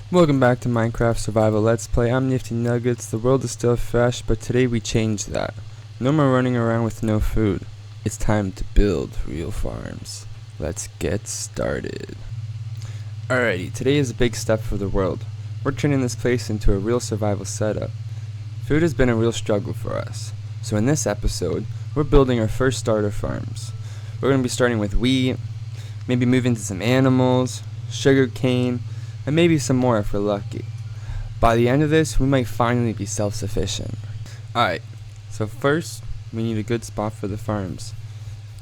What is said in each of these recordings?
Welcome back to Minecraft Survival Let's Play. I'm Nifty Nuggets. The world is still fresh, but today we changed that. No more running around with no food. It's time to build real farms. Let's get started. Alrighty, today is a big step for the world. We're turning this place into a real survival setup. Food has been a real struggle for us. So in this episode, we're building our first starter farms. We're going to be starting with wheat, maybe move into some animals, sugar cane, and maybe some more if we're lucky. By the end of this, we might finally be self-sufficient. Alright, so first, we need a good spot for the farms.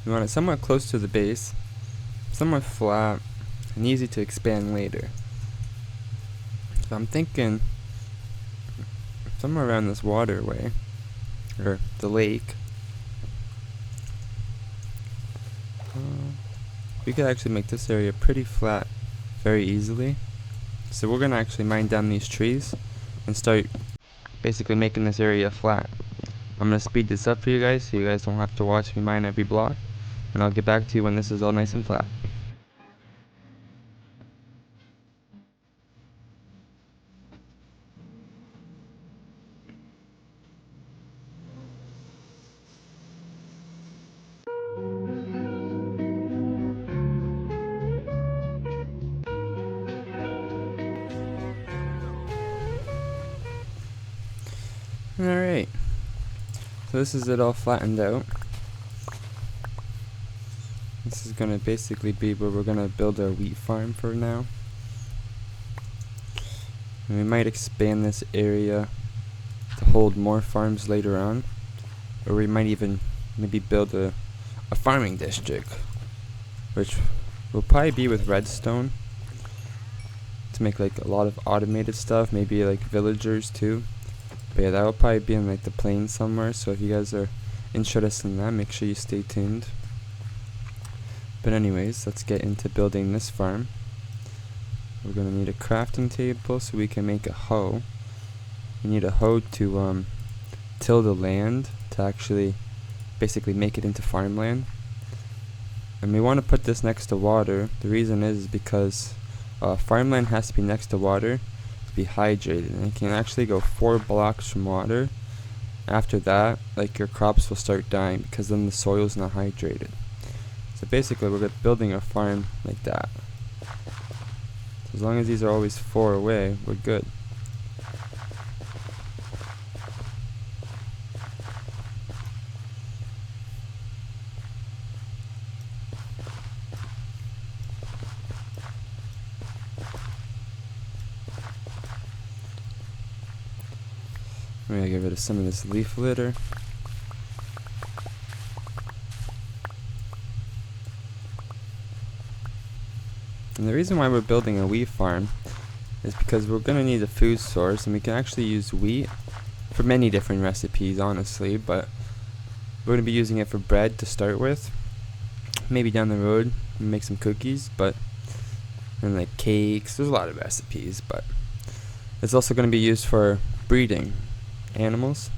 We want it somewhat close to the base, somewhat flat, and easy to expand later. So I'm thinking somewhere around this waterway, or the lake. We could actually make this area pretty flat very easily. So we're gonna actually mine down these trees and start basically making this area flat. I'm gonna speed this up for you guys so you guys don't have to watch me mine every block, and I'll get back to you when this is all nice and flat. Alright, so this is it all flattened out. This is gonna basically be where we're gonna build our wheat farm for now. And we might expand this area to hold more farms later on, or we might even maybe build a farming district, which will probably be with redstone to make like a lot of automated stuff, maybe like villagers too. But yeah, that will probably be in like the plains somewhere, so if you guys are interested in that, make sure you stay tuned. But anyways, let's get into building this farm. We're gonna need a crafting table so we can make a hoe. We need a hoe to till the land, to actually basically make it into farmland. And we want to put this next to water. The reason is because farmland has to be next to water be hydrated, and it can actually go 4 blocks from water. After that, like, your crops will start dying because then the soil is not hydrated. So basically we're building a farm like that. So as long as these are always 4 away, we're good. I'm gonna get rid of some of this leaf litter. And the reason why we're building a wheat farm is because we're gonna need a food source, and we can actually use wheat for many different recipes, honestly, but we're gonna be using it for bread to start with. Maybe down the road make some cookies, and like cakes. There's a lot of recipes, but it's also gonna be used for breeding animals.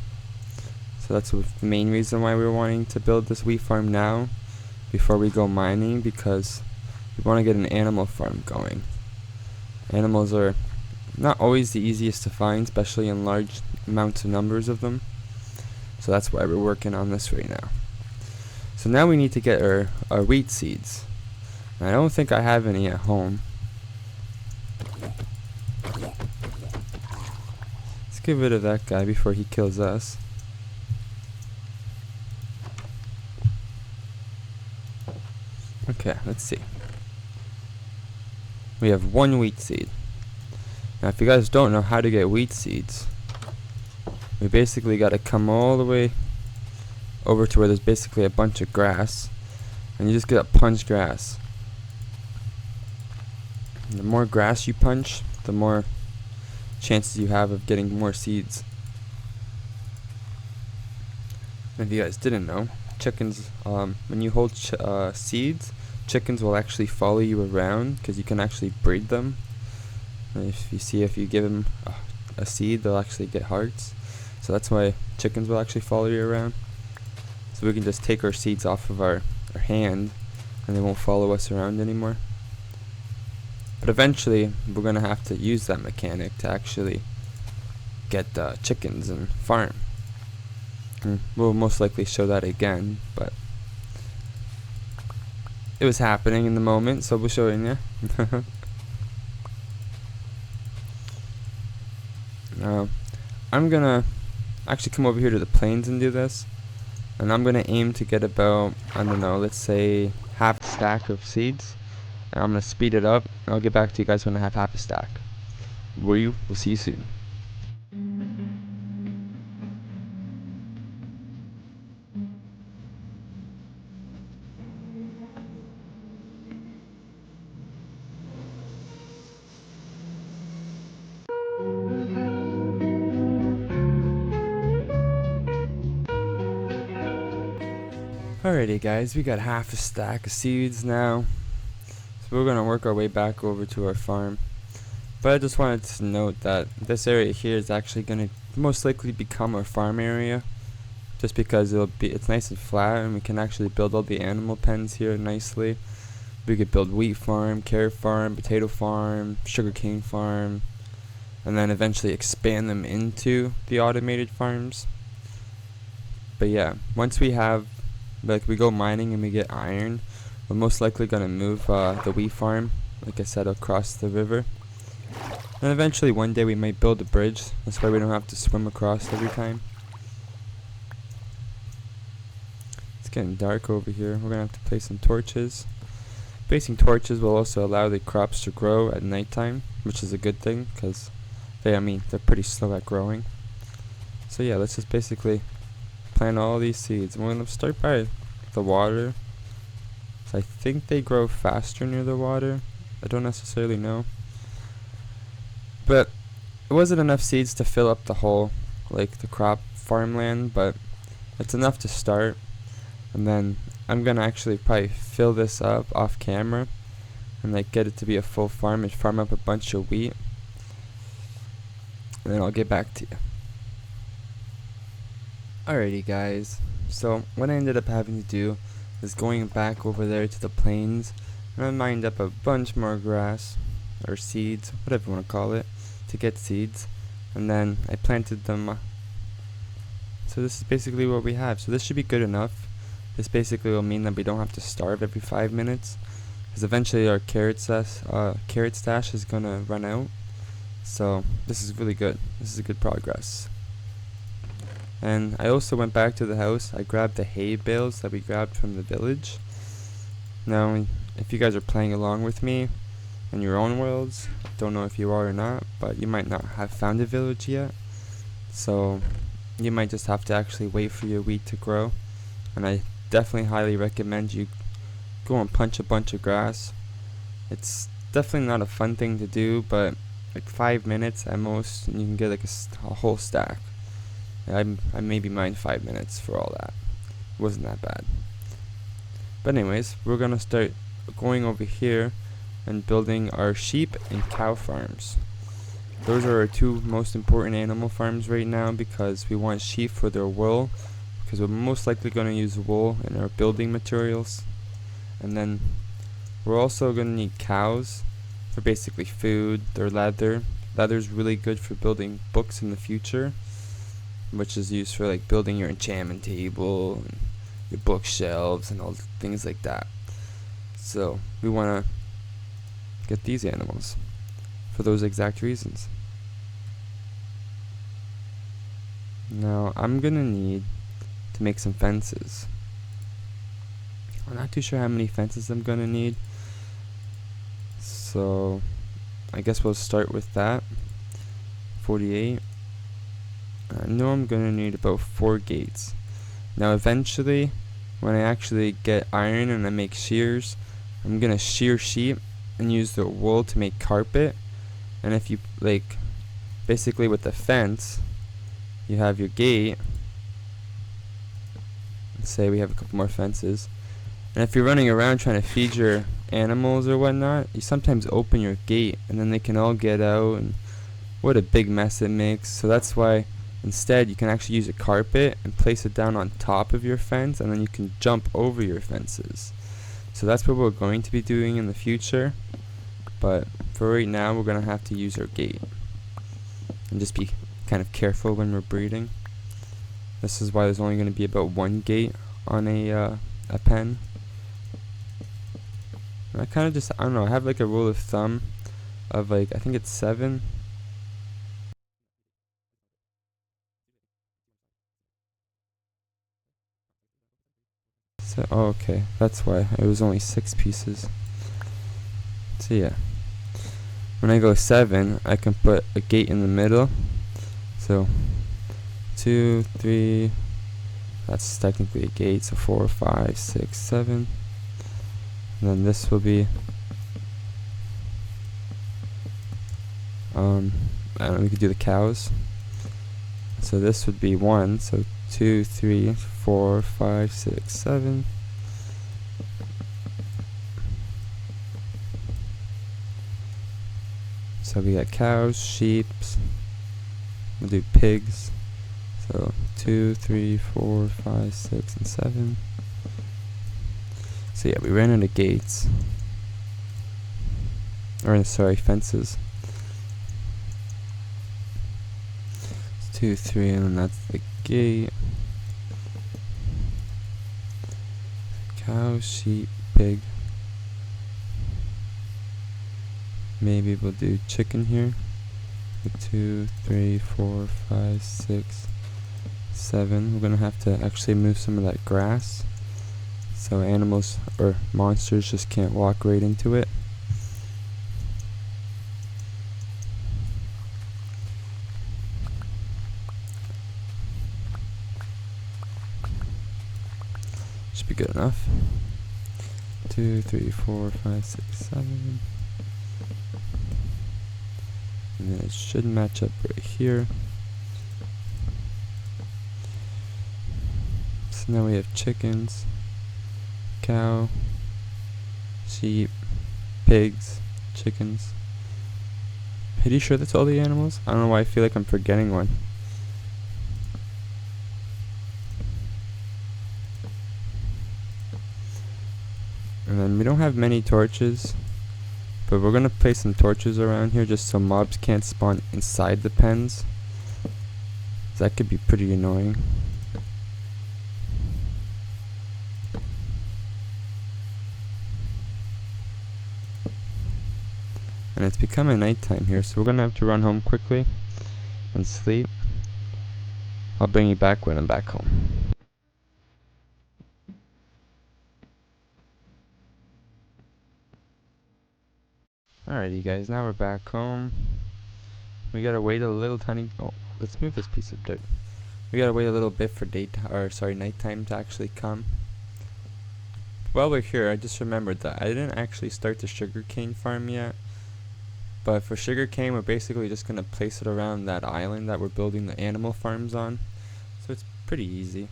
So that's the main reason why we're wanting to build this wheat farm now before we go mining, because we want to get an animal farm going. Animals are not always the easiest to find, especially in large amounts of numbers of them. So that's why we're working on this right now. So now we need to get our wheat seeds. And I don't think I have any at home. Get rid of that guy before he kills us. Okay, let's see. We have 1 wheat seed. Now if you guys don't know how to get wheat seeds, we basically got to come all the way over to where there's basically a bunch of grass, and you just get to punch grass. And the more grass you punch, the more chances you have of getting more seeds. If you guys didn't know, chickens, when you hold seeds, chickens will actually follow you around because you can actually breed them. And if you give them a seed, they'll actually get hearts. So that's why chickens will actually follow you around. So we can just take our seeds off of our hand, and they won't follow us around anymore. But eventually we're gonna have to use that mechanic to actually get chickens and farm. And we'll most likely show that again, but it was happening in the moment, so we're showing you. I'm gonna actually come over here to the plains and do this, and I'm gonna aim to get about, I don't know, let's say half a stack of seeds, and I'm gonna speed it up, and I'll get back to you guys when I have half a stack. We'll see you soon. Alrighty guys, we got half a stack of seeds now, so we're gonna work our way back over to our farm. But I just wanted to note that this area here is actually gonna most likely become our farm area, just because it's nice and flat, and we can actually build all the animal pens here nicely. We could build wheat farm, carrot farm, potato farm, sugarcane farm, and then eventually expand them into the automated farms. But yeah, once we have, like, we go mining and we get iron, we're most likely gonna move the wheat farm, like I said, across the river. And eventually one day we might build a bridge, that's why we don't have to swim across every time. It's getting dark over here. We're gonna have to place some torches. Placing torches will also allow the crops to grow at nighttime, which is a good thing, because they're pretty slow at growing. So yeah, let's just basically plant all these seeds. And we're going to start by the water. So I think they grow faster near the water. I don't necessarily know. But it wasn't enough seeds to fill up the whole, like, the crop farmland, but it's enough to start. And then I'm going to actually probably fill this up off camera and, like, get it to be a full farm and farm up a bunch of wheat. And then I'll get back to you. Alrighty guys, so what I ended up having to do is going back over there to the plains, and I mined up a bunch more grass, or seeds, whatever you want to call it, to get seeds, and then I planted them. So this is basically what we have. So this should be good enough. This basically will mean that we don't have to starve every 5 minutes, because eventually our carrot stash is gonna run out. So this is really good. This is a good progress. And I also went back to the house. I grabbed the hay bales that we grabbed from the village. Now, if you guys are playing along with me in your own worlds, don't know if you are or not, but you might not have found a village yet. So you might just have to actually wait for your wheat to grow. And I definitely highly recommend you go and punch a bunch of grass. It's definitely not a fun thing to do, but like 5 minutes at most, and you can get like a whole stack. I maybe mined 5 minutes for all that. It wasn't that bad. But anyways, we're gonna start going over here and building our sheep and cow farms. Those are our two most important animal farms right now, because we want sheep for their wool, because we're most likely gonna use wool in our building materials. And then we're also gonna need cows for basically food, their leather. Leather's really good for building books in the future, which is used for like building your enchantment table and your bookshelves and all things like that. So we want to get these animals for those exact reasons. Now I'm gonna need to make some fences. I'm not too sure how many fences I'm gonna need, so I guess we'll start with that. 48. I know I'm gonna need about 4 gates. Now eventually, when I actually get iron and I make shears, I'm gonna shear sheep and use the wool to make carpet. And if you like, basically with the fence, you have your gate. Let's say we have a couple more fences, and if you're running around trying to feed your animals or whatnot, you sometimes open your gate and then they can all get out, and what a big mess it makes. So that's why instead you can actually use a carpet and place it down on top of your fence, and then you can jump over your fences. So that's what we're going to be doing in the future, but for right now, we're gonna have to use our gate and just be kind of careful when we're breeding. This is why there's only gonna be about one gate on a pen. And I kind of just, I don't know, I have like a rule of thumb of like, I think it's 7. So, oh, okay, that's why it was only 6 pieces. So yeah, when I go 7, I can put a gate in the middle. So 2, 3, that's technically a gate. So 4, 5, 6, 7, and then this will be I don't know, we could do the cows. So this would be 1, so 2, 3, 4, 5, 6, 7. So we got cows, sheep, we'll do pigs. So 2, 3, 4, 5, 6, and 7. So yeah, we ran out of gates. Or sorry, fences. 2, 3, and that's the gate. Cow, sheep, pig. Maybe we'll do chicken here. 2, 3, 4, 5, 6, 7. We're gonna have to actually move some of that grass so animals or monsters just can't walk right into it. Should be good enough. 2, 3, 4, 5, 6, 7. And then it should match up right here. So now we have chickens, cow, sheep, pigs, chickens. Are you sure that's all the animals? I don't know why I feel like I'm forgetting one. And then we don't have many torches, but we're gonna place some torches around here just so mobs can't spawn inside the pens. That could be pretty annoying. And it's becoming nighttime here, so we're gonna have to run home quickly and sleep. I'll bring you back when I'm back home. Alrighty guys, now we're back home. We gotta wait a little tiny, oh, let's move this piece of dirt. We gotta wait a little bit for nighttime to actually come. While we're here, I just remembered that I didn't actually start the sugarcane farm yet. But for sugarcane, we're basically just gonna place it around that island that we're building the animal farms on. So it's pretty easy.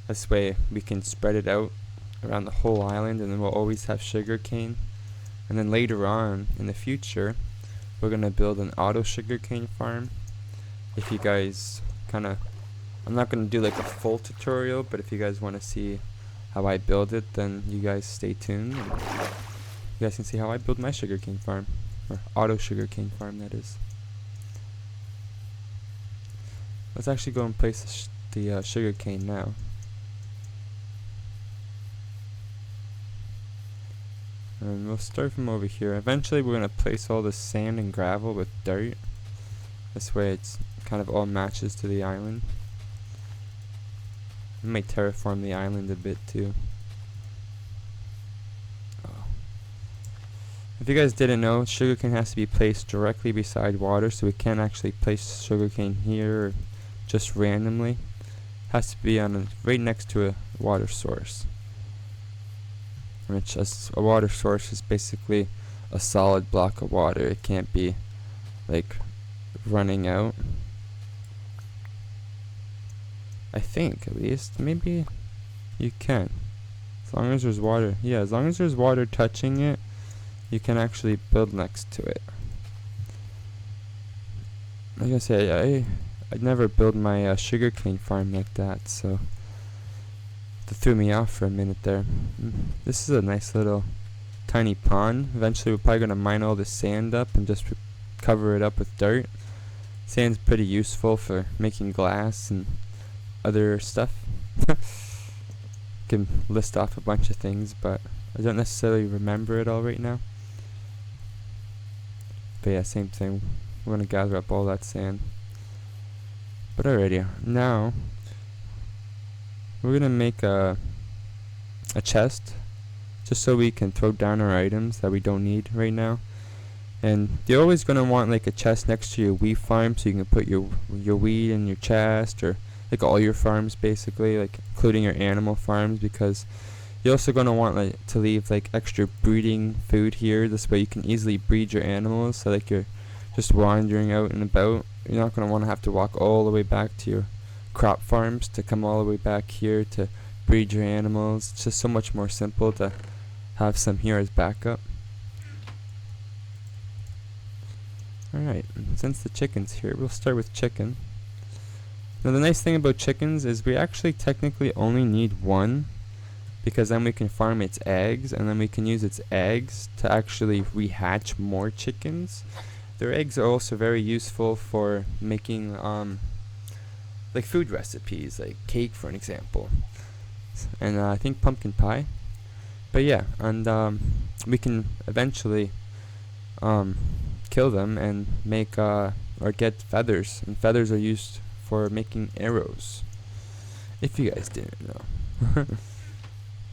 This way we can spread it out around the whole island, and then we'll always have sugarcane. And then later on in the future, we're gonna build an auto sugarcane farm. If you guys I'm not gonna do like a full tutorial, but if you guys wanna see how I build it, then you guys stay tuned. And you guys can see how I build my sugarcane farm. Or auto sugarcane farm, that is. Let's actually go and place the sugarcane now. And we'll start from over here. Eventually we're going to place all the sand and gravel with dirt. This way it's kind of all matches to the island. We might terraform the island a bit too. If you guys didn't know, sugarcane has to be placed directly beside water, so we can't actually place sugarcane here or just randomly. It has to be on right next to a water source. Which a water source is basically a solid block of water. It can't be like running out. I think at least. Maybe you can. As long as there's water. Yeah, as long as there's water touching it, you can actually build next to it. Like I say, I'd never build my sugarcane farm like that, so that threw me off for a minute there. This is a nice little tiny pond. Eventually we're probably going to mine all the sand up and just cover it up with dirt. Sand's pretty useful for making glass and other stuff. Can list off a bunch of things, but I don't necessarily remember it all right now. But yeah, same thing. We're going to gather up all that sand. But alrighty, now we're going to make a chest just so we can throw down our items that we don't need right now. And you're always going to want like a chest next to your wheat farm, so you can put your wheat in your chest, or like all your farms basically, like including your animal farms, because you're also going to want like to leave like extra breeding food here. This way you can easily breed your animals, so like you're just wandering out and about. You're not going to want to have to walk all the way back to your crop farms to come all the way back here to breed your animals. It's just so much more simple to have some here as backup. Alright, since the chicken's here, we'll start with chicken. Now the nice thing about chickens is we actually technically only need one, because then we can farm its eggs, and then we can use its eggs to actually rehatch more chickens. Their eggs are also very useful for making like food recipes, like cake for an example, and I think pumpkin pie. But yeah, and we can eventually kill them and make or get feathers, and feathers are used for making arrows, if you guys didn't know.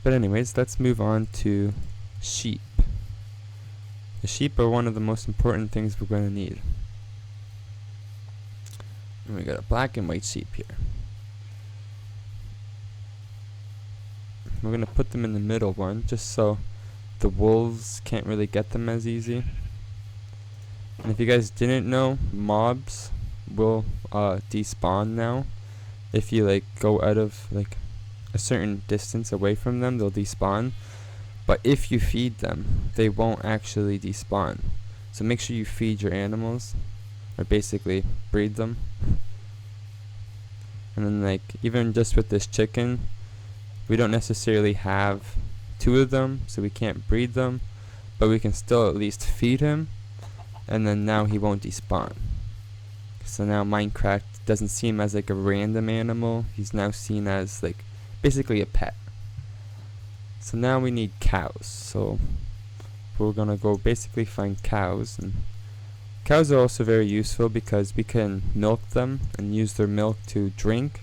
But anyways, let's move on to sheep. The sheep are one of the most important things we're going to need. And we got a black and white sheep here. We're going to put them in the middle one, just so the wolves can't really get them as easy. And if you guys didn't know, mobs will despawn now. If you like go out of like a certain distance away from them, they'll despawn. But if you feed them, they won't actually despawn. So make sure you feed your animals, or basically breed them. And then like even just with this chicken, we don't necessarily have 2 of them, so we can't breed them, but we can still at least feed him, and then now he won't despawn. So now Minecraft doesn't see him as like a random animal, he's now seen as like basically a pet. So now we need cows, so we're gonna go basically find cows. And cows are also very useful because we can milk them and use their milk to drink.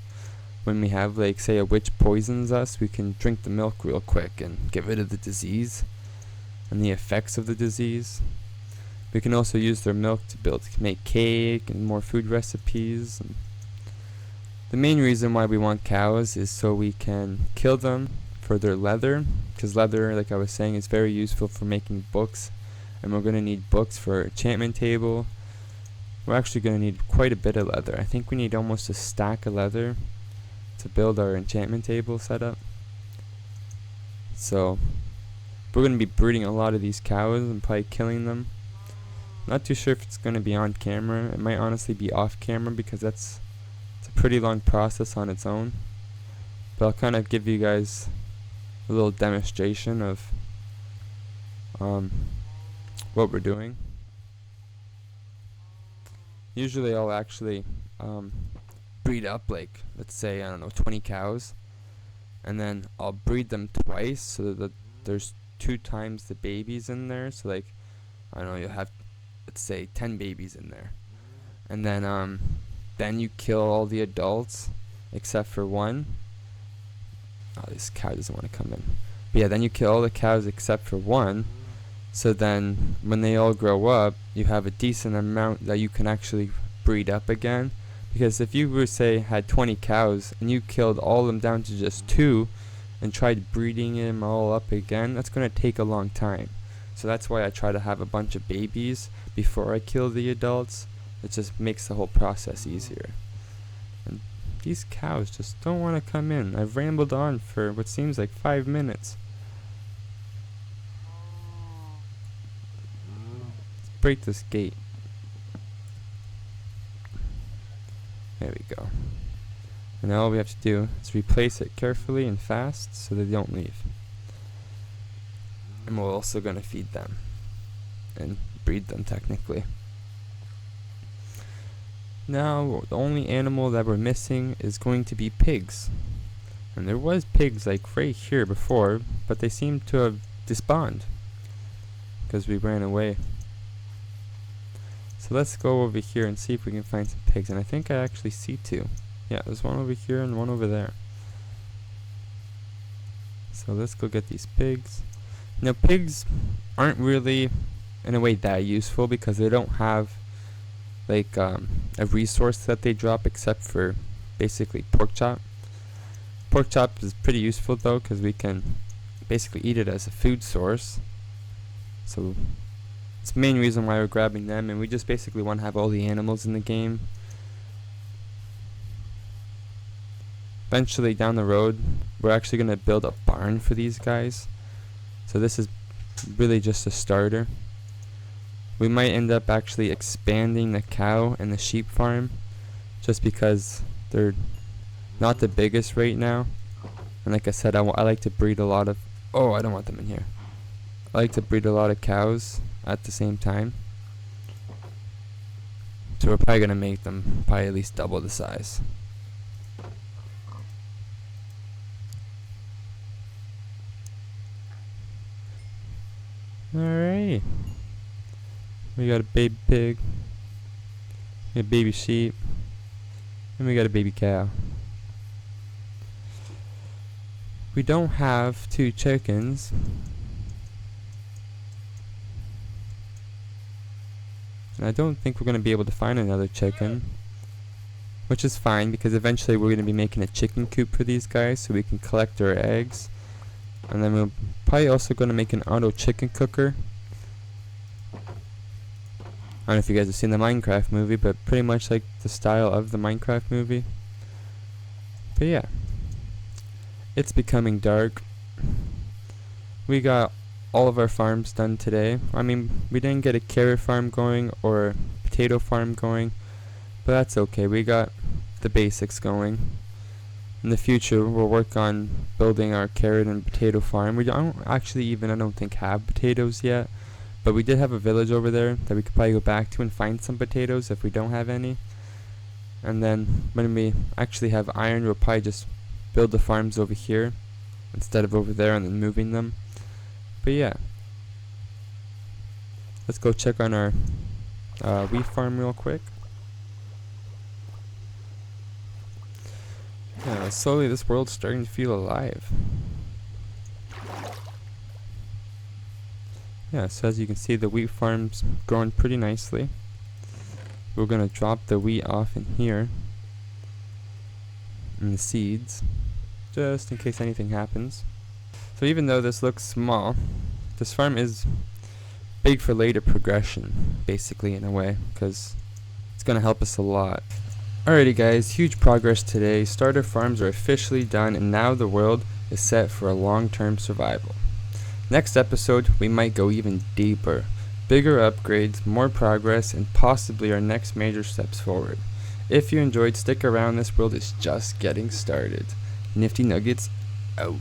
When we have like say a witch poisons us, we can drink the milk real quick and get rid of the disease and the effects of the disease. We can also use their milk to make cake and more food recipes. And the main reason why we want cows is so we can kill them for their leather, because leather, like I was saying, is very useful for making books, and we're going to need books for our enchantment table. We're actually going to need quite a bit of leather. I think we need almost a stack of leather to build our enchantment table setup. So we're going to be breeding a lot of these cows and probably killing them. Not too sure if it's going to be on camera. It might honestly be off camera because it's a pretty long process on its own. But I'll kind of give you guys a little demonstration of what we're doing. Usually I'll actually breed up like, let's say, I don't know, 20 cows, and then I'll breed them twice so that there's 2 times the babies in there. So like, I don't know, you'll have, let's say, 10 babies in there, and then you kill all the adults except for one. Oh, this cow doesn't want to come in. But yeah, then you kill all the cows except for one. So then when they all grow up, you have a decent amount that you can actually breed up again. Because if you were, say, had 20 cows and you killed all of them down to just 2 and tried breeding them all up again, that's going to take a long time. So that's why I try to have a bunch of babies before I kill the adults. It just makes the whole process easier. And these cows just don't want to come in. I've rambled on for what seems like 5 minutes. Let's break this gate. There we go. And now all we have to do is replace it carefully and fast so they don't leave. and we're also going to feed them and breed them technically. Now the only animal that we're missing is going to be pigs. And there was pigs like right here before, but they seem to have despawned because we ran away. So let's go over here and see if we can find some pigs. And I think I actually see two. Yeah, there's one over here and one over there. So let's go get these pigs. Now pigs aren't really in a way that useful because they don't have like a resource that they drop except for basically pork chop. Pork chop is pretty useful though because we can basically eat it as a food source. So it's the main reason why we're grabbing them, and we just basically want to have all the animals in the game. Eventually down the road we're actually going to build a barn for these guys. So this is really just a starter. We might end up actually expanding the cow and the sheep farm just because they're not the biggest right now. And like I said, I like to breed a lot of... Oh, I don't want them in here. I like to breed a lot of cows at the same time. So we're probably going to make them probably at least double the size. Alright. We got a baby pig, a baby sheep, and we got a baby cow. We don't have 2 chickens. And I don't think we're going to be able to find another chicken, which is fine because eventually we're going to be making a chicken coop for these guys so we can collect their eggs. And then we're probably also going to make an auto chicken cooker. I don't know if you guys have seen the Minecraft movie, but pretty much like the style of the Minecraft movie. But yeah, it's becoming dark. We got all of our farms done today. I mean, we didn't get a carrot farm going or a potato farm going, but that's okay. We got the basics going. In the future, we'll work on building our carrot and potato farm. We don't actually even, I don't think, have potatoes yet. But we did have a village over there that we could probably go back to and find some potatoes if we don't have any. And then when we actually have iron, we'll probably just build the farms over here instead of over there and then moving them. But yeah. Let's go check on our wheat farm real quick. Yeah, slowly this world's starting to feel alive. Yeah, so as you can see, the wheat farm's growing pretty nicely. We're going to drop the wheat off in here, and the seeds, just in case anything happens. So even though this looks small, this farm is big for later progression, basically, in a way, because it's going to help us a lot. Alrighty guys, huge progress today. Starter farms are officially done, and now the world is set for a long-term survival. Next episode, we might go even deeper. Bigger upgrades, more progress, and possibly our next major steps forward. If you enjoyed, stick around. This world is just getting started. Nifty Nuggets, out.